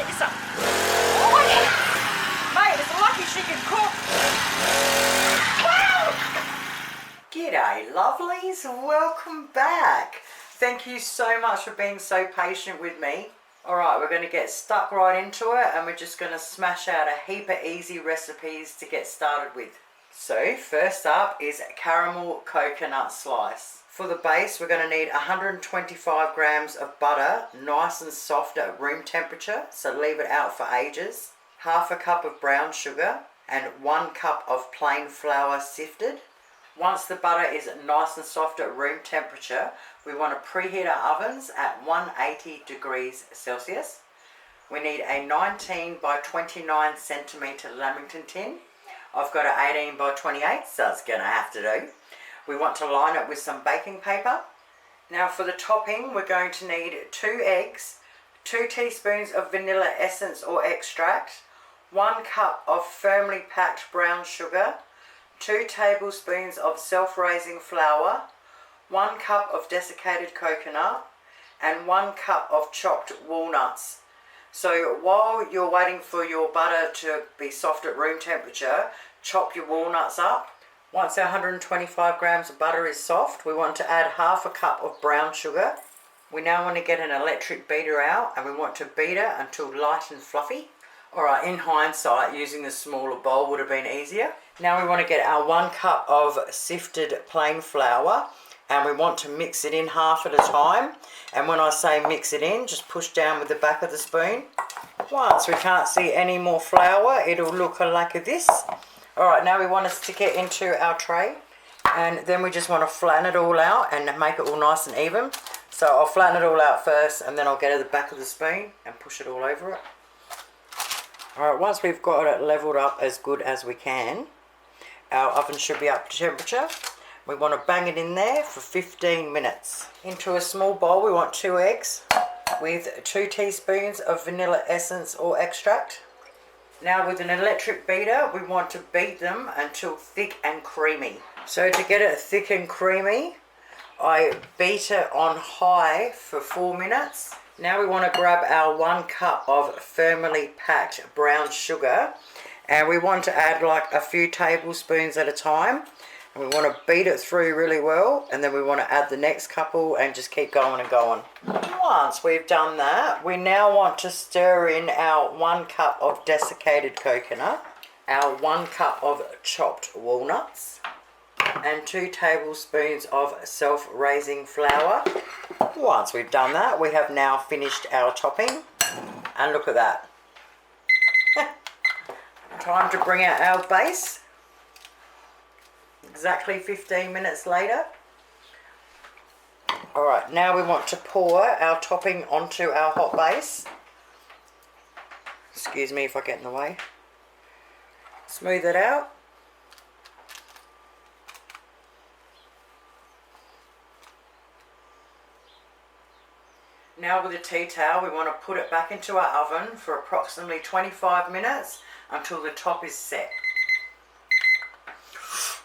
get you some. Oh, yeah. Mate, it's lucky she can cook. Wow! G'day, lovelies. Welcome back. Thank you so much for being so patient with me. Alright, we're going to get stuck right into it, and we're just going to smash out a heap of easy recipes to get started with. So, first up is caramel coconut slice. For the base, we're going to need 125 grams of butter, nice and soft at room temperature, so leave it out for ages. Half a cup of brown sugar, and 1 cup of plain flour sifted. Once the butter is nice and soft at room temperature, we want to preheat our ovens at 180 degrees Celsius. We need a 19 by 29 centimetre lamington tin. I've got an 18 by 28, so it's going to have to do. We want to line it with some baking paper. Now for the topping, we're going to need 2 eggs, 2 teaspoons of vanilla essence or extract, 1 cup of firmly packed brown sugar, 2 tablespoons of self-raising flour, 1 cup of desiccated coconut, and 1 cup of chopped walnuts. So while you're waiting for your butter to be soft at room temperature, chop your walnuts up. Once our 125 grams of butter is soft, we want to add half a cup of brown sugar. We now want to get an electric beater out, and we want to beat it until light and fluffy. Alright, in hindsight, using the smaller bowl would have been easier. Now we want to get our 1 cup of sifted plain flour, and we want to mix it in half at a time. And when I say mix it in, just push down with the back of the spoon. Once we can't see any more flour, it'll look like this. Alright, now we want to stick it into our tray, and then we just want to flatten it all out and make it all nice and even. So I'll flatten it all out first, and then I'll get to the back of the spoon and push it all over it. Alright, once we've got it leveled up as good as we can, our oven should be up to temperature. We want to bang it in there for 15 minutes. Into a small bowl, we want 2 eggs with 2 teaspoons of vanilla essence or extract. Now with an electric beater, we want to beat them until thick and creamy. So to get it thick and creamy, I beat it on high for 4 minutes. Now we want to grab our 1 cup of firmly packed brown sugar, and we want to add like a few tablespoons at a time. And we want to beat it through really well, and then we want to add the next couple and just keep going and going. Once we've done that, we now want to stir in our 1 cup of desiccated coconut, our 1 cup of chopped walnuts, and 2 tablespoons of self-raising flour. Once we've done that, we have now finished our topping, and look at that. Time to bring out our base. Exactly 15 minutes later. Alright, now we want to pour our topping onto our hot base. Excuse me if I get in the way. Smooth it out. Now with a tea towel, we want to put it back into our oven for approximately 25 minutes until the top is set.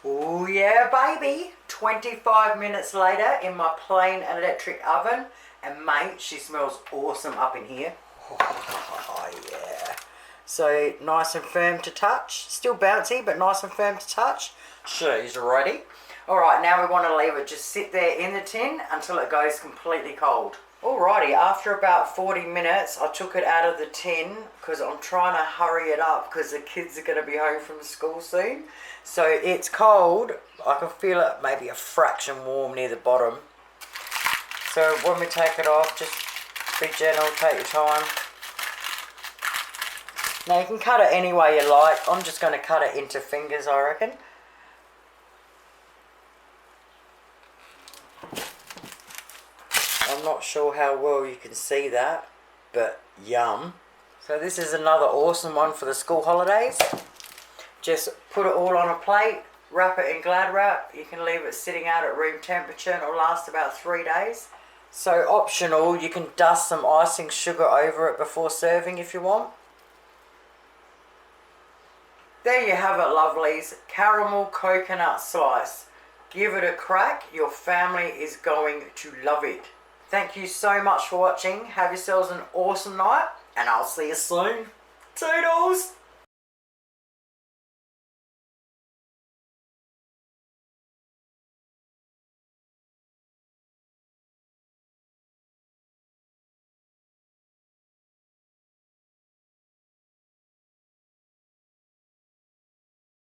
Oh yeah, baby! 25 minutes later in my plain electric oven, and mate, she smells awesome up in here. Oh yeah. So nice and firm to touch. Still bouncy, but nice and firm to touch. She's ready. Alright, now we want to leave it just sit there in the tin until it goes completely cold. Alrighty, after about 40 minutes, I took it out of the tin because I'm trying to hurry it up because the kids are going to be home from school soon. So it's cold. I can feel it maybe a fraction warm near the bottom. So when we take it off, just be gentle, take your time. Now you can cut it any way you like. I'm just going to cut it into fingers, I reckon. I'm not sure how well you can see that, but yum. So this is another awesome one for the school holidays. Just put it all on a plate, wrap it in Glad wrap. You can leave it sitting out at room temperature and it'll last about 3 days. So optional, you can dust some icing sugar over it before serving if you want. There you have it, lovelies. Caramel coconut slice. Give it a crack. Your family is going to love it. Thank you so much for watching. Have yourselves an awesome night. and I'll see you soon. Toodles!